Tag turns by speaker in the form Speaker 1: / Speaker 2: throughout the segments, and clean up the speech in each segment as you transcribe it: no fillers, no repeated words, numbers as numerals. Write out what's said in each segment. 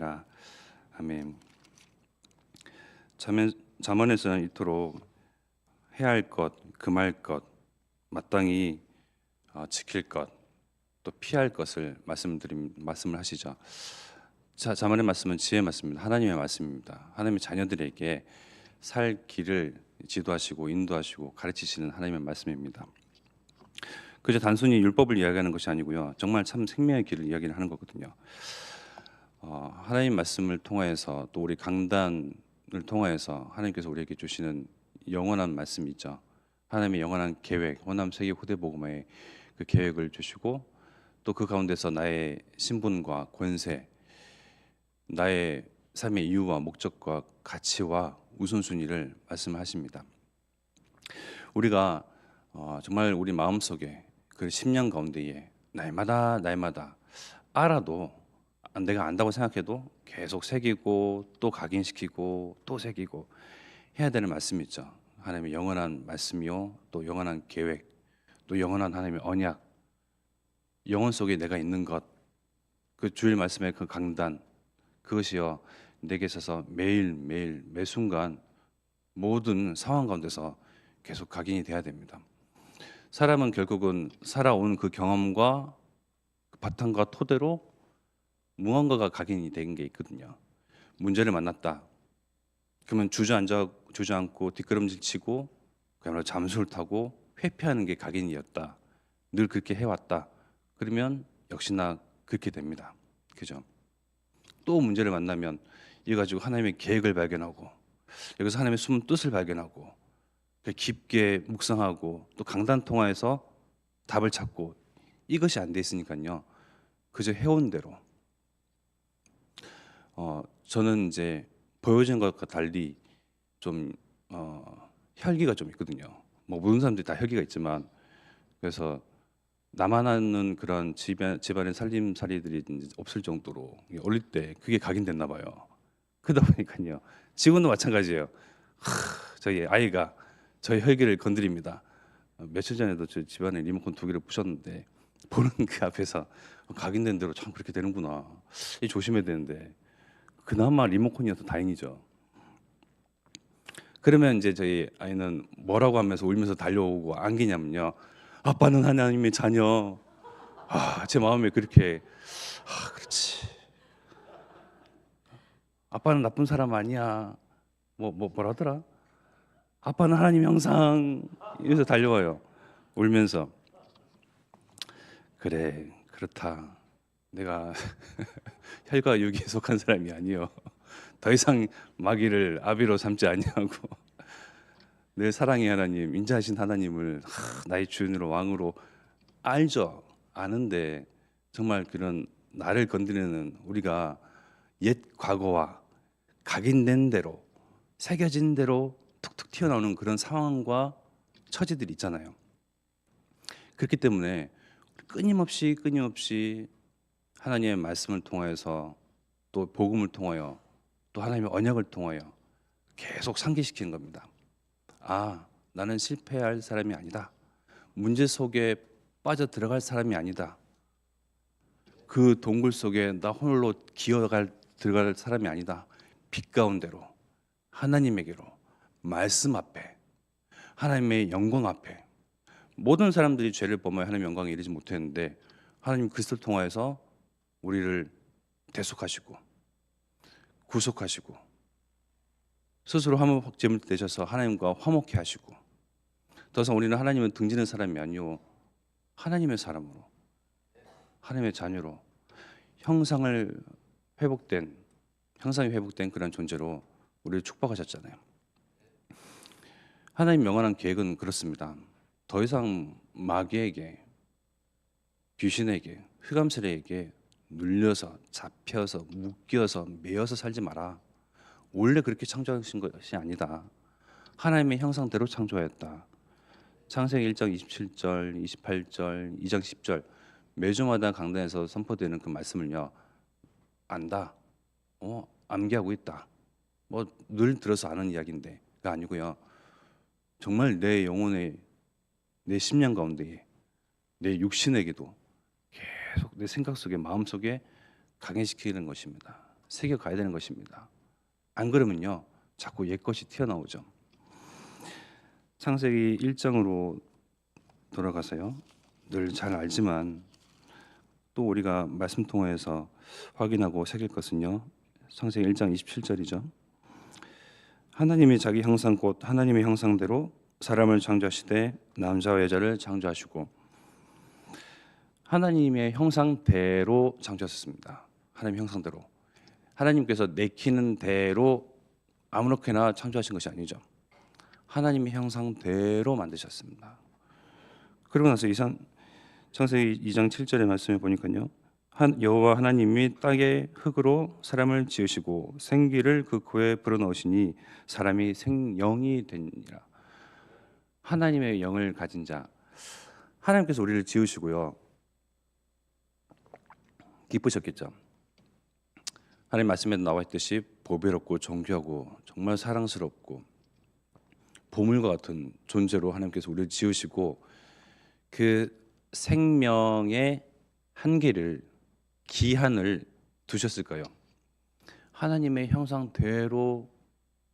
Speaker 1: 아니라. 아멘. 잠언에서는 이토록 해야 할 것, 금할 것, 마땅히 지킬 것, 또 피할 것을 말씀을 하시죠. 잠언의 말씀은 지혜의 말씀입니다. 하나님의 말씀입니다. 하나님의 자녀들에게 살 길을 지도하시고 인도하시고 가르치시는 하나님의 말씀입니다. 그저 단순히 율법을 이야기하는 것이 아니고요, 정말 참 생명의 길을 이야기를 하는 거거든요. 하나님 말씀을 통하여서, 또 우리 강단을 통하여서 하나님께서 우리에게 주시는 영원한 말씀이 있죠. 하나님의 영원한 계획, 호남 세계 후대 복음의 그 계획을 주시고, 또 그 가운데서 나의 신분과 권세, 나의 삶의 이유와 목적과 가치와 우선순위를 말씀하십니다. 우리가 정말 우리 마음속에 그 10년 가운데에 날마다 알아도, 내가 안다고 생각해도 계속 새기고 또 각인시키고 또 새기고 해야 되는 말씀이 있죠. 하나님의 영원한 말씀이요, 또 영원한 계획, 또 영원한 하나님의 언약, 영혼 속에 내가 있는 것, 그 주일 말씀의 그 강단, 그것이요 내게 있어서 매일매일 매순간 모든 상황 가운데서 계속 각인이 돼야 됩니다. 사람은 결국은 살아온 그 경험과 그 바탕과 토대로 무언가가 각인이 된 게 있거든요. 문제를 만났다 그러면 주저앉고 뒷걸음질 치고 그야말로 잠수를 타고 회피하는 게 각인이었다, 늘 그렇게 해왔다, 그러면 역시나 그렇게 됩니다. 그죠? 또 문제를 만나면 이거 가지고 하나님의 계획을 발견하고, 여기서 하나님의 숨은 뜻을 발견하고, 깊게 묵상하고, 또 강단 통화에서 답을 찾고, 이것이 안 돼 있으니까요, 그저 해온 대로. 저는 이제 보여진 것과 달리 좀 혈기가 좀 있거든요. 뭐 모든 사람들이 다 혈기가 있지만, 그래서 나만 아는 그런 집안의 살림살이들이 이제 없을 정도로 어릴 때 그게 각인됐나 봐요. 그러다 보니까요, 지금도 마찬가지예요. 저희 아이가 저희 혈기를 건드립니다. 며칠 전에도 저 집안에 리모컨 2개를 부셨는데, 보는 그 앞에서 각인된 대로 참 그렇게 되는구나, 이 조심해야 되는데, 그나마 리모컨이어서 다행이죠. 그러면 이제 저희 아이는 뭐라고 하면서 울면서 달려오고 안기냐면요, 아빠는 하나님의 자녀. 제 마음에 그렇게, 그렇지, 아빠는 나쁜 사람 아니야. 뭐라더라? 아빠는 하나님 형상. 이러면서 달려와요, 울면서. 그래, 그렇다. 내가 혈과 육에 속한 사람이 아니요, 더 이상 마귀를 아비로 삼지 아니하고 내 사랑의 하나님, 인자하신 하나님을 나의 주인으로 왕으로 알죠. 아는데 정말 그런 나를 건드리는, 우리가 옛 과거와 각인된 대로 새겨진 대로 툭툭 튀어나오는 그런 상황과 처지들이 있잖아요. 그렇기 때문에 끊임없이 하나님의 말씀을 통하여서, 또 복음을 통하여, 또 하나님의 언약을 통하여 계속 상기시키는 겁니다. 나는 실패할 사람이 아니다. 문제 속에 빠져 들어갈 사람이 아니다. 그 동굴 속에 나 홀로 들어갈 사람이 아니다. 빛 가운데로, 하나님에게로, 말씀 앞에, 하나님의 영광 앞에. 모든 사람들이 죄를 범하여 하나님의 영광에 이르지 못했는데, 하나님 그리스도를 통하여서 우리를 대속하시고 구속하시고 스스로 화목제물 되셔서 하나님과 화목케 하시고, 더 이상 우리는 하나님을 등지는 사람이 아니요, 하나님의 사람으로, 하나님의 자녀로 형상이 회복된 그런 존재로 우리를 축복하셨잖아요. 하나님 영원한 계획은 그렇습니다. 더 이상 마귀에게, 귀신에게, 흑암세력에게 눌려서, 잡혀서, 묶여서, 매여서 살지 마라. 원래 그렇게 창조하신 것이 아니다. 하나님의 형상대로 창조하였다. 창세기 1장 27절, 28절, 2장 10절 매주마다 강단에서 선포되는 그 말씀을요, 안다, 암기하고 있다, 늘 들어서 아는 이야기인데, 그게 아니고요, 정말 내 영혼의, 내 심령 가운데에, 내 육신에게도 계속 내 생각 속에, 마음 속에 강해시키는 것입니다. 새겨 가야 되는 것입니다. 안 그러면요 자꾸 옛것이 튀어나오죠. 창세기 1장으로 돌아가서요. 늘 잘 알지만 또 우리가 말씀 통해서 확인하고 새길 것은요. 창세기 1장 27절이죠. 하나님이 자기 형상 곧 하나님의 형상대로 사람을 창조하시되 남자와 여자를 창조하시고, 하나님의 형상대로 창조하셨습니다. 하나님의 형상대로. 하나님께서 내키는 대로 아무렇게나 창조하신 것이 아니죠. 하나님의 형상대로 만드셨습니다. 그러고 나서 창세기 2장 7절의 말씀에 보니까요. 여호와 하나님이 땅의 흙으로 사람을 지으시고 생기를 그 코에 불어넣으시니 사람이 생영이 되니라. 하나님의 영을 가진 자, 하나님께서 우리를 지으시고요. 기쁘셨겠죠. 하나님 말씀에 나와 있듯이 보배롭고 존귀하고 정말 사랑스럽고 보물과 같은 존재로 하나님께서 우리를 지으시고 그 생명의 한계를 기한을 두셨을까요? 하나님의 형상대로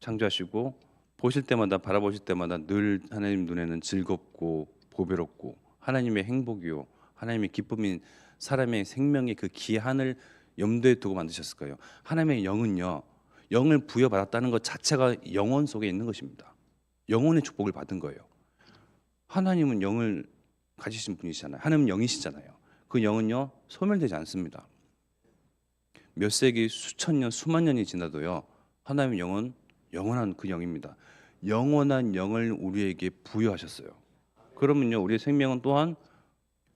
Speaker 1: 창조하시고 보실 때마다 바라보실 때마다 늘 하나님 눈에는 즐겁고 보배롭고 하나님의 행복이요 하나님의 기쁨인 사람의 생명의 그 기한을 염두에 두고 만드셨을까요? 하나님의 영은요, 영을 부여받았다는 것 자체가 영혼 속에 있는 것입니다. 영혼의 축복을 받은 거예요. 하나님은 영을 가지신 분이시잖아요. 하나님은 영이시잖아요. 그 영은요 소멸되지 않습니다. 몇 세기, 수천 년, 수만 년이 지나도요 하나님의 영은 영원한 그 영입니다. 영원한 영을 우리에게 부여하셨어요. 그러면요 우리의 생명은 또한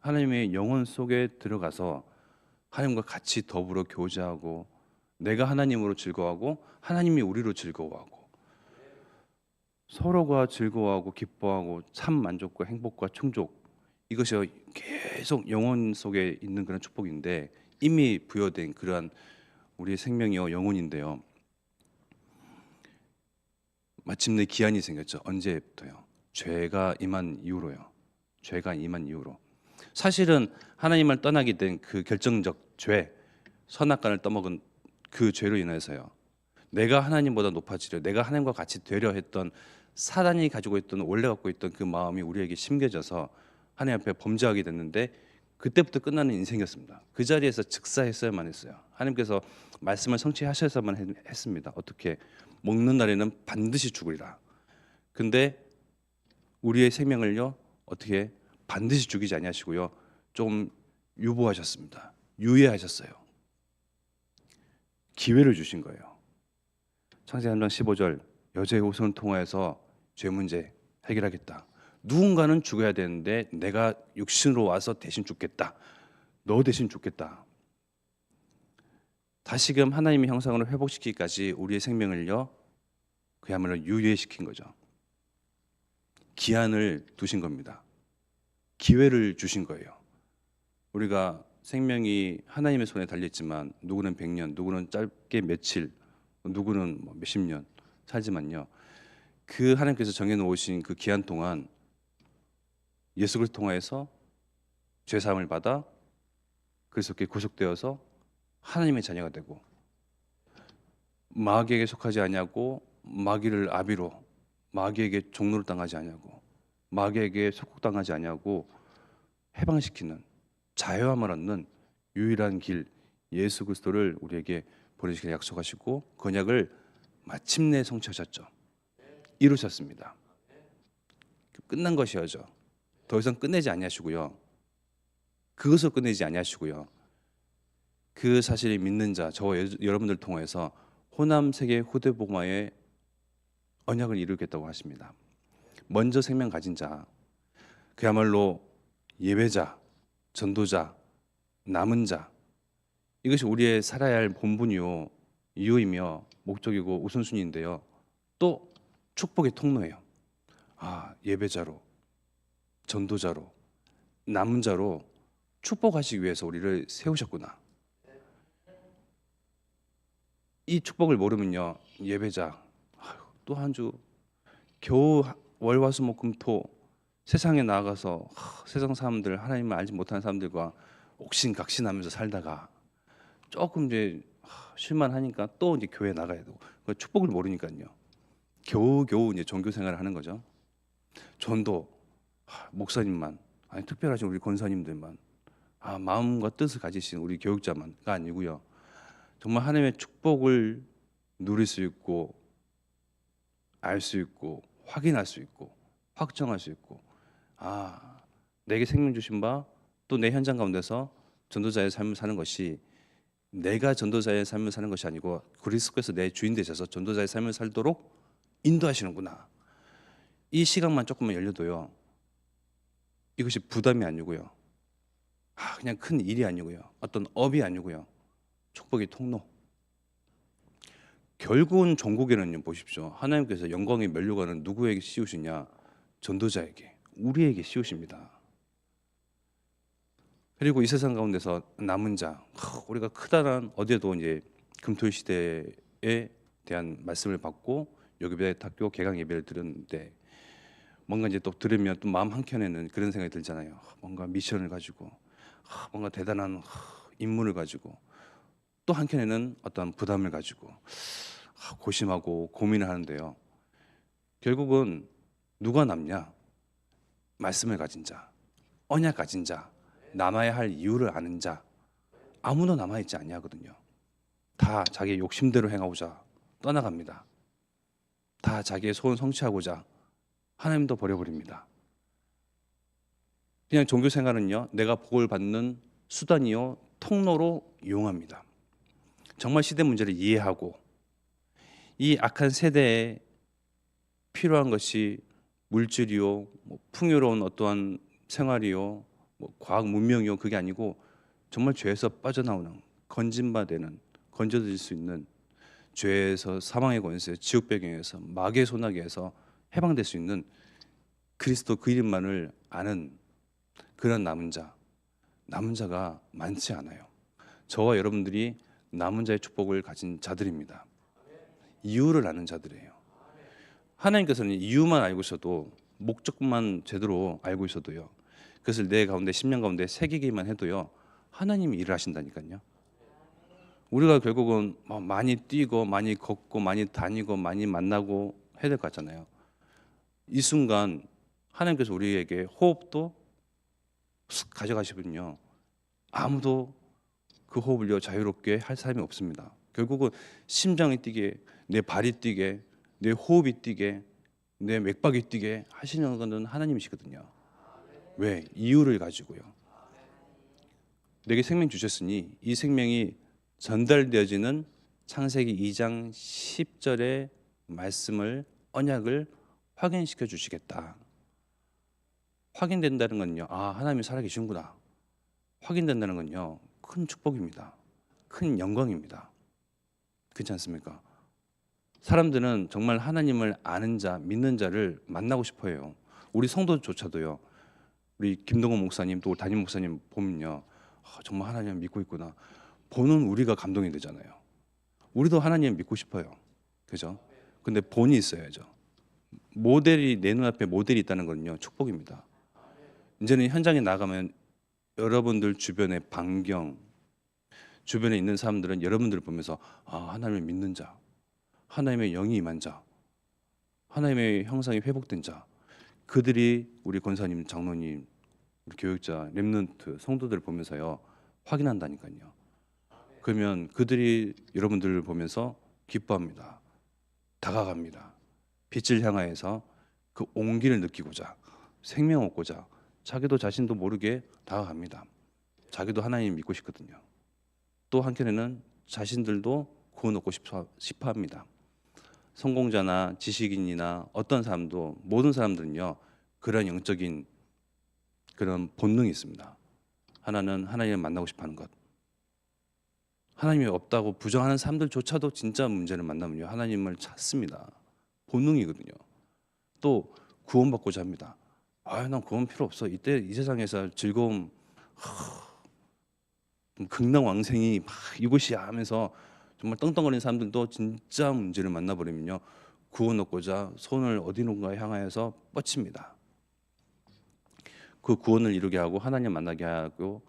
Speaker 1: 하나님의 영혼 속에 들어가서 하나님과 같이 더불어 교제하고 내가 하나님으로 즐거워하고 하나님이 우리로 즐거워하고 서로가 즐거워하고 기뻐하고 참 만족과 행복과 충족, 이것이 계속 영혼 속에 있는 그런 축복인데 이미 부여된 그러한 우리의 생명이요 영혼인데요. 마침내 기한이 생겼죠. 언제부터요? 죄가 임한 이후로요. 죄가 임한 이후로. 사실은 하나님을 떠나게 된 그 결정적 죄, 선악간을 떠먹은 그 죄로 인해서요. 내가 하나님보다 높아지려, 내가 하나님과 같이 되려 했던 사단이 가지고 있던 원래 갖고 있던 그 마음이 우리에게 심겨져서 하나님 앞에 범죄하게 됐는데 그때부터 끝나는 인생이었습니다. 그 자리에서 즉사했어야만 했어요. 하나님께서 말씀을 성취하셔야만 했습니다. 어떻게? 먹는 날에는 반드시 죽으리라. 근데 우리의 생명을요 어떻게 반드시 죽이지 아니하시고요 좀 유보하셨습니다. 유예하셨어요. 기회를 주신 거예요. 창세기 3장 15절 여자의 후손을 통하여서 죄 문제 해결하겠다. 누군가는 죽어야 되는데 내가 육신으로 와서 대신 죽겠다. 너 대신 죽겠다. 다시금 하나님의 형상으로 회복시키기까지 우리의 생명을요 그야말로 유예시킨 거죠. 기한을 두신 겁니다. 기회를 주신 거예요. 우리가 생명이 하나님의 손에 달렸지만 누구는 100년, 누구는 짧게 며칠, 누구는 몇십 년 살지만요. 그 하나님께서 정해놓으신 그 기한 동안 예수 그리스도를 통해서 죄 사함을 받아 그리스도께 구속되어서 하나님의 자녀가 되고 마귀에게 속하지 아니하고 마귀를 아비로 마귀에게 종노를 당하지 아니하고 마귀에게 속국당하지 아니하고 해방시키는 자유함을 얻는 유일한 길 예수 그리스도를 우리에게 보내시기를 약속하시고 그 언약을 마침내 성취하셨죠. 이루셨습니다. 끝난 것이어죠. 더 이상 끝내지 아니하시고요. 그것을 끝내지 아니하시고요. 그 사실을 믿는 자, 저와 여러분들 통해서 호남 세계 후대 복음화의 언약을 이루겠다고 하십니다. 먼저 생명 가진 자, 그야말로 예배자, 전도자, 남은 자, 이것이 우리의 살아야 할 본분이요 이유이며 목적이고 우선순위인데요. 또 축복의 통로예요. 예배자로, 전도자로, 남은 자로 축복하시기 위해서 우리를 세우셨구나. 이 축복을 모르면요 예배자 또 한 주 겨우 월화수목금토 세상에 나가서 세상 사람들 하나님을 알지 못하는 사람들과 옥신각신하면서 살다가 조금 이제 쉴만하니까 또 이제 교회 나가야 되고 그 축복을 모르니까요. 겨우겨우 이제 종교 생활을 하는 거죠. 전도 목사님만 아니 특별하신 우리 권사님들만 마음과 뜻을 가지신 우리 교육자만가 아니고요. 정말 하나님의 축복을 누릴 수 있고 알 수 있고 확인할 수 있고 확정할 수 있고 내게 생명 주신 바 또 내 현장 가운데서 전도자의 삶을 사는 것이 내가 전도자의 삶을 사는 것이 아니고 그리스도께서 내 주인 되셔서 전도자의 삶을 살도록 인도하시는구나. 이 시간만 조금만 열려도요. 이것이 부담이 아니고요. 그냥 큰 일이 아니고요. 어떤 업이 아니고요. 축복의 통로. 결국은 종국에는요. 보십시오. 하나님께서 영광의 면류관을 누구에게 씌우시냐? 전도자에게, 우리에게 씌우십니다. 그리고 이 세상 가운데서 남은 자, 우리가 크다란 어디에도 이제 금토일 시대에 대한 말씀을 받고 여기배학교 개강 예배를 드렸는데 뭔가 이제 또 들으면 또 마음 한켠에는 그런 생각이 들잖아요. 뭔가 미션을 가지고 뭔가 대단한 임무를 가지고 또 한켠에는 어떤 부담을 가지고 고심하고 고민을 하는데요. 결국은 누가 남냐? 말씀을 가진 자, 언약 가진 자, 남아야 할 이유를 아는 자, 아무도 남아있지 아니하거든요. 다 자기의 욕심대로 행하고자 떠나갑니다. 다 자기의 소원 성취하고자 하나님도 버려버립니다. 그냥 종교 생활은요, 내가 복을 받는 수단이요 통로로 이용합니다. 정말 시대 문제를 이해하고 이 악한 세대에 필요한 것이 물질이요, 풍요로운 어떠한 생활이요, 과학 문명이요, 그게 아니고 정말 죄에서 빠져나오는 건진바되는 건져질 수 있는 죄에서 사망의 권세, 지옥 배경에서 마귀의 소나기에서 해방될 수 있는 그리스도 그 이름만을 아는 그런 남은 자가 많지 않아요. 저와 여러분들이 남은 자의 축복을 가진 자들입니다. 이유를 아는 자들이에요. 하나님께서는 이유만 알고 있어도 목적만 제대로 알고 있어도요. 그것을 내 가운데 10년 가운데 새기기만 해도요. 하나님이 일을 하신다니까요. 우리가 결국은 많이 뛰고 많이 걷고 많이 다니고 많이 만나고 해야 될 것 같잖아요. 이 순간 하나님께서 우리에게 호흡도 가져가시면요. 아무도 그 호흡을요 자유롭게 할 사람이 없습니다. 결국은 심장이 뛰게, 내 발이 뛰게, 내 호흡이 뛰게, 내 맥박이 뛰게 하시는 것은 하나님이시거든요. 왜? 이유를 가지고요. 내게 생명 주셨으니 이 생명이 전달되어지는 창세기 2장 10절의 말씀을 언약을 확인시켜 주시겠다. 확인된다는 건요. 하나님이 살아계시는구나. 확인된다는 건요. 큰 축복입니다. 큰 영광입니다. 그렇지 않습니까? 사람들은 정말 하나님을 아는 자, 믿는 자를 만나고 싶어 해요. 우리 성도조차도요. 우리 김동원 목사님 또 담임 목사님 보면요. 정말 하나님을 믿고 있구나. 보는 우리가 감동이 되잖아요. 우리도 하나님을 믿고 싶어요. 그죠? 근데 본이 있어야죠. 모델이 내 눈앞에 모델이 있다는 건요. 축복입니다. 이제는 현장에 나가면 여러분들 주변의 반경, 주변에 있는 사람들은 여러분들을 보면서 하나님을 믿는 자, 하나님의 영이 임한 자, 하나님의 형상이 회복된 자, 그들이 우리 권사님, 장로님, 우리 교육자, 렘넌트, 성도들을 보면서요 확인한다니까요. 그러면 그들이 여러분들을 보면서 기뻐합니다. 다가갑니다. 빛을 향하여서 그 온기를 느끼고자, 생명 얻고자 자기도 자신도 모르게 다가갑니다. 자기도 하나님 믿고 싶거든요. 또 한켠에는 자신들도 구원 얻고 싶어 합니다. 성공자나 지식인이나 어떤 사람도 모든 사람들은요 그런 영적인 그런 본능이 있습니다. 하나는 하나님을 만나고 싶어하는 것. 하나님이 없다고 부정하는 사람들조차도 진짜 문제를 만나면요 하나님을 찾습니다. 본능이거든요. 또 구원받고자 합니다. 난 구원 필요 없어. 이때 이 세상에서 즐거움, 극락왕생이 이곳이야 하면서 정말 떵떵거리는 사람들도 진짜 문제를 만나버리면요 구원 얻고자 손을 어디론가 향하여서 뻗칩니다. 그 구원을 이루게 하고 하나님 만나게 하고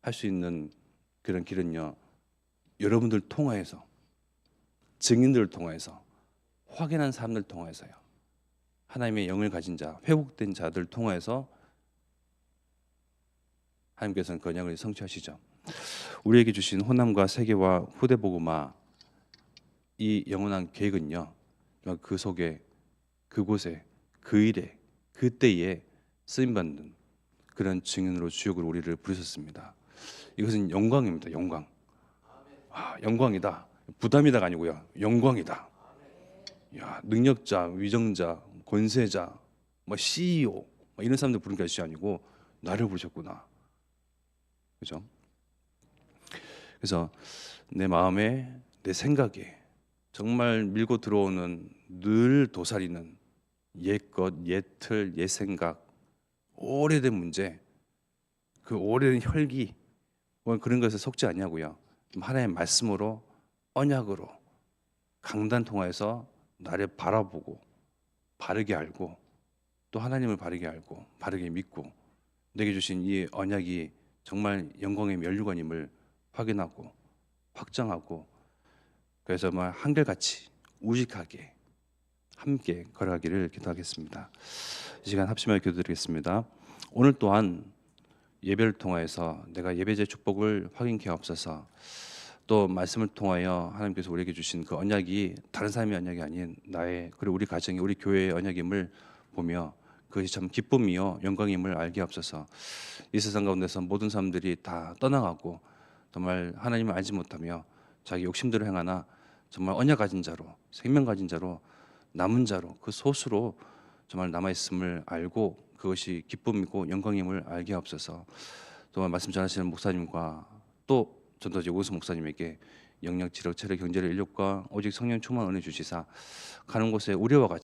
Speaker 1: 할 수 있는 그런 길은요 여러분들 통하여서, 증인들을 통하여서, 확인한 사람들 통하여서요. 하나님의 영을 가진 자, 회복된 자들 통하여서 하나님께서는 그 언약을 성취하시죠. 우리에게 주신 호남과 세계와 후대 복음화, 이 영원한 계획은요, 그 속에, 그곳에, 그 일에, 그때에 쓰임받는 그런 증인으로 주역으로 우리를 부르셨습니다. 이것은 영광입니다. 영광. 영광이다. 부담이다가 아니고요. 영광이다. 야, 능력자, 위정자, 권세자, 뭐 CEO, 뭐 이런 사람들 부른 것이 아니고 나를 부르셨구나. 그죠? 그래서 내 마음에, 내 생각에 정말 밀고 들어오는 늘 도사리는 옛것, 옛틀, 옛생각, 오래된 문제, 그 오래된 혈기, 뭐 그런 것에 속지 않냐고요. 하나님의 말씀으로, 언약으로 강단 통하여서 나를 바라보고 바르게 알고 또 하나님을 바르게 알고 바르게 믿고 내게 주신 이 언약이 정말 영광의 면류관임을 확인하고 확장하고, 그래서 정말 한결같이 우직하게 함께 걸어가기를 기도하겠습니다. 이 시간 합심하여 기도드리겠습니다. 오늘 또한 예배를 통하여서 내가 예배제 축복을 확인케 하옵소서. 또 말씀을 통하여 하나님께서 우리에게 주신 그 언약이 다른 사람의 언약이 아닌 나의, 그리고 우리 가정의, 우리 교회의 언약임을 보며 그것이 참 기쁨이요 영광임을 알게 하옵소서. 이 세상 가운데서 모든 사람들이 다 떠나가고 정말 하나님을 알지 못하며 자기 욕심대로 행하나 정말 언약 가진 자로, 생명 가진 자로, 남은 자로, 그 소수로 정말 남아있음을 알고 그것이 기쁨이고 영광임을 알게 하옵소서. 또 말씀 전하시는 목사님과 또 전도지 오은수 목사님에게 영역, 지력, 체력, 경제력, 인력과 오직 성령 충만 은혜 주시사 가는 곳에 우리와 같이